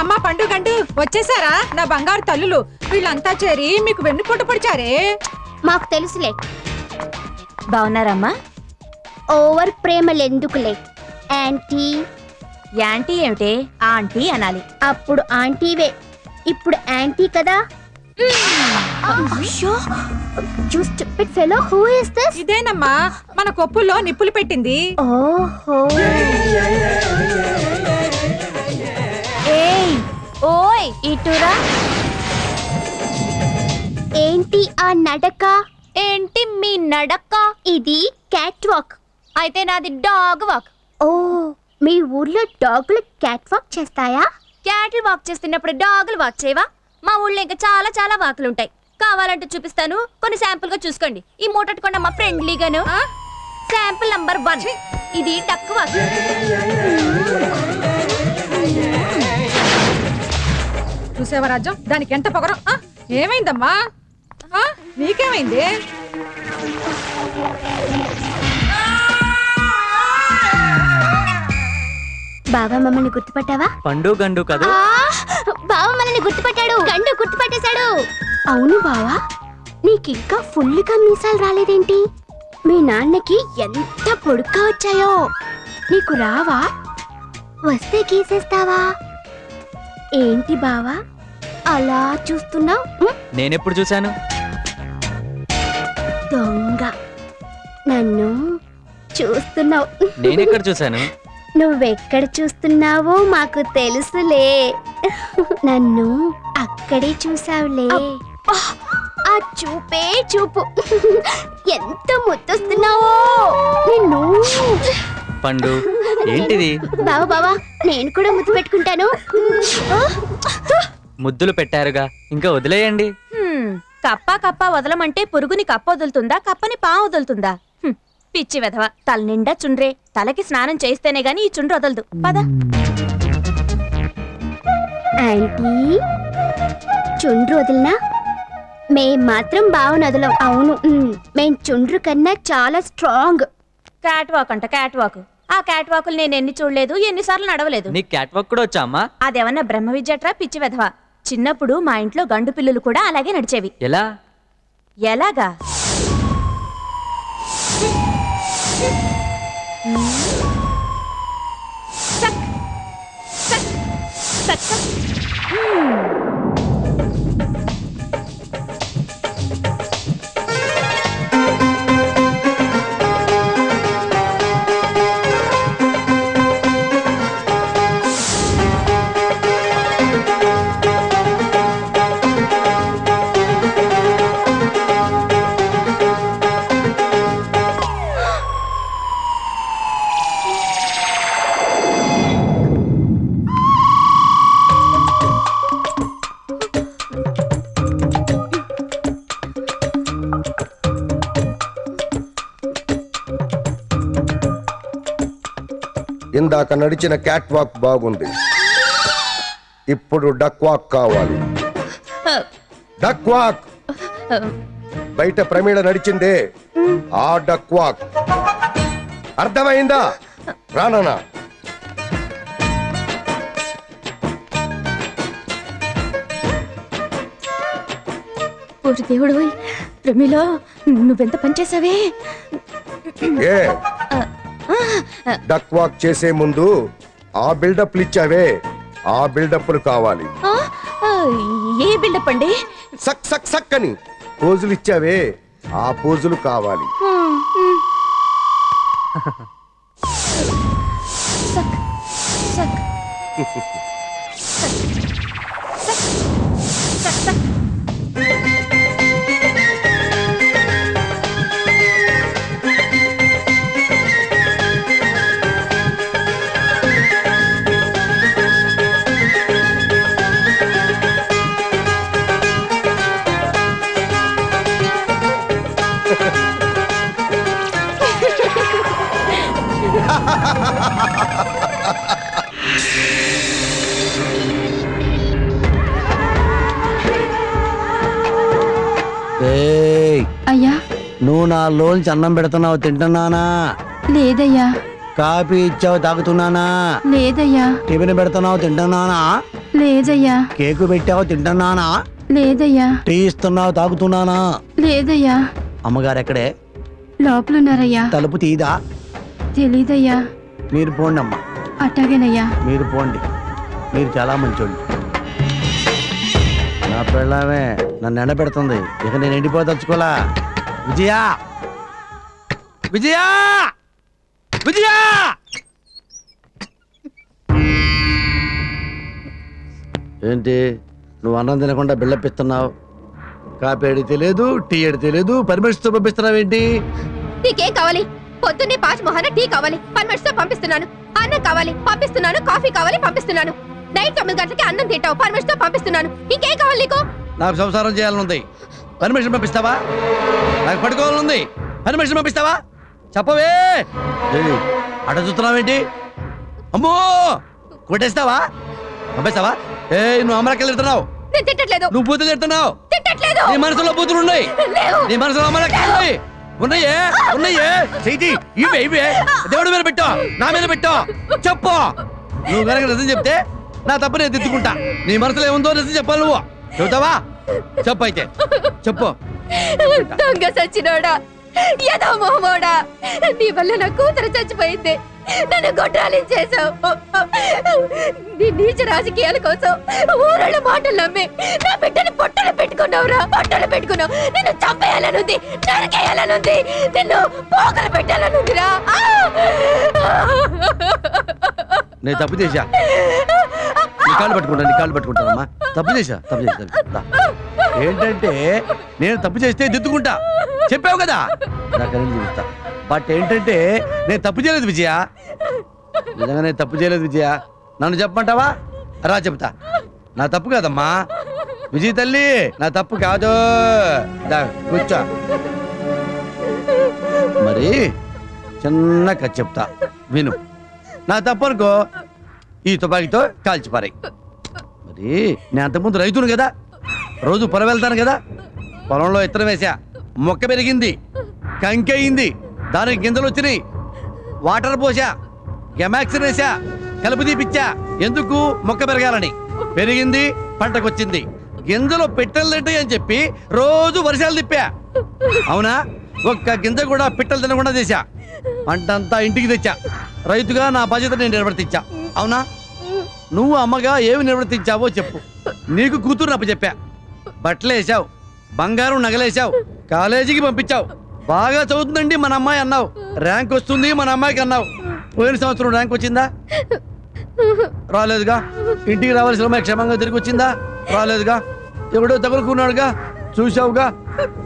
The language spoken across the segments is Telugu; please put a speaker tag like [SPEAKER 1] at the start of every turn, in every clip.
[SPEAKER 1] అమ్మా పండు గండు వచ్చేసారా నా బంగారు తల్లులు? వీళ్ళంతా చేరి మీకు వెన్నుపోటు పొడిచారే.
[SPEAKER 2] మాకు తెలుసులే.
[SPEAKER 3] బాగున్నారమ్మా?
[SPEAKER 2] ఓవర్ ప్రేమలెందుకులే యాంటీ.
[SPEAKER 3] యాంటీ ఏమిటే? ఆంటీ అనాలి.
[SPEAKER 2] అప్పుడు ఆంటీవే, ఇప్పుడు యాంటీ కదా.
[SPEAKER 1] ఇదేనమ్మా మన కొప్పుల్లో నిప్పులు పెట్టింది.
[SPEAKER 2] ఓహో.
[SPEAKER 3] ఏయ్ ఓయ్ ఇటురా.
[SPEAKER 2] ఏంటి ఆ నడక?
[SPEAKER 3] ఏంటి మీ నడక?
[SPEAKER 2] ఇది క్యాట్ వాక్.
[SPEAKER 3] అయితే నాది డాగ్ వాక్.
[SPEAKER 2] ఓ, మీ ఊర్లో డాగులు క్యాట్ వాక్ చేస్తాయా?
[SPEAKER 3] క్యాట్లు వాక్ చేస్తున్నప్పుడు డాగులు వాక్ చేయవా? మా ఊళ్ళో ఇంకా చాలా చాలా వాకులు ఉంటాయి. కావాలంటే చూపిస్తాను, కొన్ని శాంపుల్ గా చూసుకోండి. ఈ మూటట్టుకోండి అమ్మా ఫ్రెండ్లీగాను. శాంపుల్ నంబర్ 1 ఇది డక్ వాక్.
[SPEAKER 1] చూసేవా రాజ్యం, దానికి ఎంత పొగరం. ఏమైందమ్మా? నీకేమైంది?
[SPEAKER 2] బావా మమ్మల్ని గుర్తుపట్టావా?
[SPEAKER 4] పండు గండు కదా.
[SPEAKER 2] బావా మనల్ని గుర్తుపట్టాడు. గండు గుర్తుపట్టేశాడు. అవును బావా, నీకింకా ఫుల్గా మీసాలు రాలేదేంటి? మీ నాన్నకి ఎంత పొడుగ్గా వచ్చాయో. నీకు రావా? వస్తే గీసేస్తావా? ఏంటి బావా అలా చూస్తున్నావు?
[SPEAKER 4] నేనెప్పుడు చూశాను?
[SPEAKER 2] దొంగ, నన్ను చూస్తున్నావు.
[SPEAKER 4] నేనెక్కడ చూశాను?
[SPEAKER 2] నువ్వెక్కడ చూస్తున్నావో మాకు తెలుసులే. నన్ను అక్కడే చూసావులే. ఆ చూపే చూపు, ఎంత ముద్దొస్తున్నావో నిన్ను.
[SPEAKER 4] పండు ఏంటిది?
[SPEAKER 2] బావా బావా, నేను కూడా ముద్దు పెట్టుకుంటాను.
[SPEAKER 4] ముద్దులు పెట్టారుగా, ఇంకా వదిలేయండి.
[SPEAKER 3] కప్ప కప్ప వదలమంటే పురుగుని కప్ప వదులుతుందా, కప్పని పా వదులుతుందా? పిచ్చి వెధవ, తల నిండా చుండ్రే. తలకి స్నానం చేస్తేనే గాని ఈ చుండ్రు వదలదు. పద.
[SPEAKER 2] ఆంటీ, చుండ్రు వదిలినా మేం మాత్రం బావను వదలం. అవును, మేం చుండ్రు కన్నా చాలా స్ట్రాంగ్.
[SPEAKER 3] క్యాట్ వాక్ అంట, క్యాట్ వాక్. ఆ క్యాట్ వాకులు నేను ఎన్ని చూడలేదు, ఎన్నిసార్లు నడవలేదు.
[SPEAKER 4] నీ క్యాట్ వాక్ కూడా వచ్చా అమ్మా?
[SPEAKER 3] అదేమన్నా బ్రహ్మ విద్యట్రా పిచ్చి వెధవ. చిన్నప్పుడు మా ఇంట్లో గండు పిల్లులు కూడా అలాగే నడిచేవి.
[SPEAKER 4] ఎలా?
[SPEAKER 3] ఎలాగా? సక్ సక్ సక్ సక్.
[SPEAKER 5] ఇందాక నడిచిన క్యాట్ వాక్ బాగుంది, ఇప్పుడు డక్ వాక్ కావాలి. Duck walk. బయట ప్రమీళ నడిచిందే ఆ డక్ వాక్. అర్థమైందా? రానా?
[SPEAKER 3] దేవుడు, ప్రమీల నువ్వెంత పనిచేసావే.
[SPEAKER 5] ఏ డక్ వాక్ చేసే ముందు ఆ బిల్డప్లు ఇచ్చావే, ఆ బిల్డప్లు కావాలి.
[SPEAKER 3] ఏ బిల్డప్ అండి?
[SPEAKER 5] సక్ సక్ సక్ అని పోజులు ఇచ్చావే, ఆ పోజులు కావాలి.
[SPEAKER 3] సక్ సక్ సక్ సక్.
[SPEAKER 6] అయ్యా, నువ్వు నా లోంచి అన్నం పెడుతున్నావు తింటున్నానా?
[SPEAKER 2] లేదయ్యా.
[SPEAKER 6] కాఫీ ఇచ్చావు తాగుతున్నానా?
[SPEAKER 2] లేదయ్యా.
[SPEAKER 6] టిఫిన్ పెడుతున్నావు తింటున్నానా?
[SPEAKER 2] లేదయ్యా.
[SPEAKER 6] కేకు పెట్టావు తింటున్నానా?
[SPEAKER 2] లేదయ్యా.
[SPEAKER 6] టీ ఇస్తున్నావు తాగుతున్నానా?
[SPEAKER 2] లేదయ్యా.
[SPEAKER 6] అమ్మగారు ఎక్కడే?
[SPEAKER 2] లోపలున్నారయ్యా.
[SPEAKER 6] తలుపు తీదా?
[SPEAKER 2] తెలీదయ్యా.
[SPEAKER 6] మీరు పోండి అమ్మా.
[SPEAKER 2] అట్టాగేనయ్యా.
[SPEAKER 6] మీరు పోండి, మీరు చాలా మంచోళ్ళు. నా పెళ్ళామే నన్ను ఎండబెడుతుంది, ఇక నేను ఎండిపోదలుచుకోలా. విజయా, విజయా, విజయా! ఏంటి నువ్వు అన్నం తినకుండా బిళ్ళపిస్తున్నావు? కాపీ అడిగితే లేదు, టీ అడిగితే లేదు, పర్మిషన్తో పంపిస్తున్నావేంటి?
[SPEAKER 3] నీకేం కావాలి? పొద్దున్నే పాచి మొహన టీ కావాలి, పర్మిషన్తో పంపిస్తున్నాను. అన్నం కావాలి, పంపిస్తున్నాను. కాఫీ కావాలి, పంపిస్తున్నాను. నైట్ 9 గంటలకి అన్నం తింటావు, పర్మిషన్తో పంపిస్తున్నాను. ఇంకేం కావాలి నీకు?
[SPEAKER 6] నాకు సంసారం చేయాలనుంది, పర్మిషన్ పంపిస్తావా? నాకు పడుకోవాలనుంది, పర్మిషన్ పంపిస్తావా? చెప్పవే. అట చూస్తున్నావేంటి? అమ్మో, కొట్టేస్తావా? పంపిస్తావా? నువ్వు అమలకెళ్ళి తిడుతున్నావు.
[SPEAKER 3] నేను తిట్టట్లేదు.
[SPEAKER 6] నువ్వు బూతులు తిడుతున్నావు.
[SPEAKER 3] తిట్టట్లేదు.
[SPEAKER 6] నీ మనసులో బూతులు ఉన్నాయి. నీ మనసులో అమలకెళ్ళి ఉన్నాయే, ఉన్నాయే. చెయ్యి ఇవే, ఇవే దేవుడి మీద పెట్టు, నా మీద పెట్టు. చెప్పు. నువ్వు కనుక నిజం చెప్తే నా తప్పు నేను దిద్దుకుంటా. నీ మనసులో ఏముందో నిజం చెప్పాలి. నువ్వు చెబుతావా? చెప్పు అయితే, చెప్పు.
[SPEAKER 3] దొంగ సచ్చినోడా, ఏదో మొహమోడా, నీ వల్ల నా కూతురు చచ్చిపోయింది. నన్ను గొడ్రాలించేశావు. నీ నీచ రాజకీయాల కోసం ఊరళ్ళ మాటలు నమ్మి నా బిడ్డని పొట్టలు పెట్టుకున్నావురా. పొట్టలు పెట్టుకున్నావు. నిన్ను చంపేయాలనుంది, నరికేయాలనుంది, నిన్ను పోకలు పెట్టాలనుందిరా.
[SPEAKER 6] నేను తప్పు చేశా. నీ కాళ్ళు పట్టుకుంటా, నీ కాళ్ళు పట్టుకుంటానమ్మా. తప్పు చేశా, తప్పు చేశా. ఏంటంటే నేను తప్పు చేస్తే దిద్దుకుంటా, చెప్పావు కదా. నాకు చూపిస్తా. బట్ ఏంటంటే నేను తప్పు చేయలేదు విజయ, నిజంగా నేను తప్పు చేయలేదు విజయ. నన్ను చెప్పమంటావా? రా చెప్తా. నా తప్పు కాదమ్మా విజయ తల్లి, నా తప్పు కాదు. కూర్చో. మరి చిన్న కథ చెప్తా విను. నా తప్పు అనుకో, ఈ తుపాకీతో కాల్చిపారాయి. మరి నేను అంతకుముందు రైతును కదా, రోజు పొలం వెళ్తాను కదా. పొలంలో ఇత్తనం వేసా, మొక్క పెరిగింది, కంకి అయింది, దానికి గింజలు వచ్చినాయి, వాటర్ పోసా, గెమాక్సిన్ వేసా, కలుపు తీపిచ్చా. ఎందుకు? మొక్క పెరగాలని. పెరిగింది, పంటకొచ్చింది. గింజలు పిట్టలు తింటాయి అని చెప్పి రోజు వర్షాలు తిప్పా. అవునా? ఒక్క గింజ కూడా పిట్టలు తినకుండా చేశా. పంట అంతా ఇంటికి తెచ్చా. రైతుగా నా బాధ్యత నేను నిర్వర్తించా. అవునా? నువ్వు అమ్మగా ఏమి నిర్వర్తించావో చెప్పు. నీకు కూతురు అప్పచెప్పా, బట్టలు వేసావు, బంగారం నగలేసావు, కాలేజీకి పంపించావు. బాగా చదువుతుందండి మన అమ్మాయి అన్నావు, ర్యాంక్ వస్తుంది మన అమ్మాయికి అన్నావు. పోయిన సంవత్సరం ర్యాంక్ వచ్చిందా? రాలేదుగా. ఇంటికి రావాల్సిన అమ్మాయి క్షేమంగా తిరిగి వచ్చిందా? రాలేదుగా. ఎవడో తగులుకున్నాడుగా, చూసావుగా.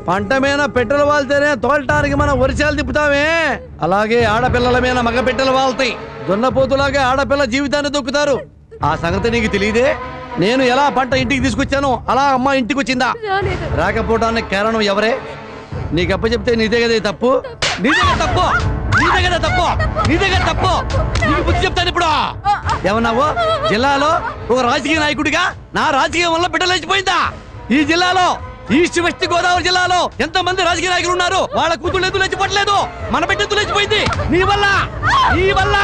[SPEAKER 6] పంట మీద పెట్టెలు వాళ్తేనే తోలటానికి మనం వర్షాలు తిప్పుతామే, అలాగే ఆడపిల్లల మీద మగ పెట్టెలు వాళ్తాయి. దున్నపోతులాగే ఆడపిల్ల జీవితాన్ని దొక్కుతారు. ఆ సంగతి నీకు తెలియదే? నేను ఎలా పంట ఇంటికి తీసుకొచ్చాను అలా అమ్మ ఇంటికి వచ్చిందా? రాకపోవడానికి కారణం ఎవరే? నీకు అప్ప చెప్తే నీదే కదా తప్పు, నీదే కదా తప్పు, నీదే కదా తప్పు, నీదే కదా తప్పు. నీకు బుద్ధి చెప్తాను ఇప్పుడు. ఏమన్నావు? జిల్లాలో ఒక రాజకీయ నాయకుడిగా నా రాజకీయం వల్ల బిడ్డలేచిపోయిందా? ఈ జిల్లాలో, ఈస్ట్ వెస్ట్ గోదావరి జిల్లాలో ఎంత మంది రాజకీయ నాయకులు ఉన్నారు, వాళ్ళ కూతురు ఎందుకు లేచిపోవట్లేదు? మన బిడ్డ ఎందుకు లేచిపోయింది? నీ వల్ల, నీ వల్ల.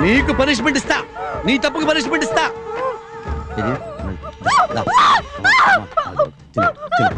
[SPEAKER 6] నీకు పనిష్మెంట్ ఇస్తా, నీ తప్పుకు పనిష్మెంట్ ఇస్తా.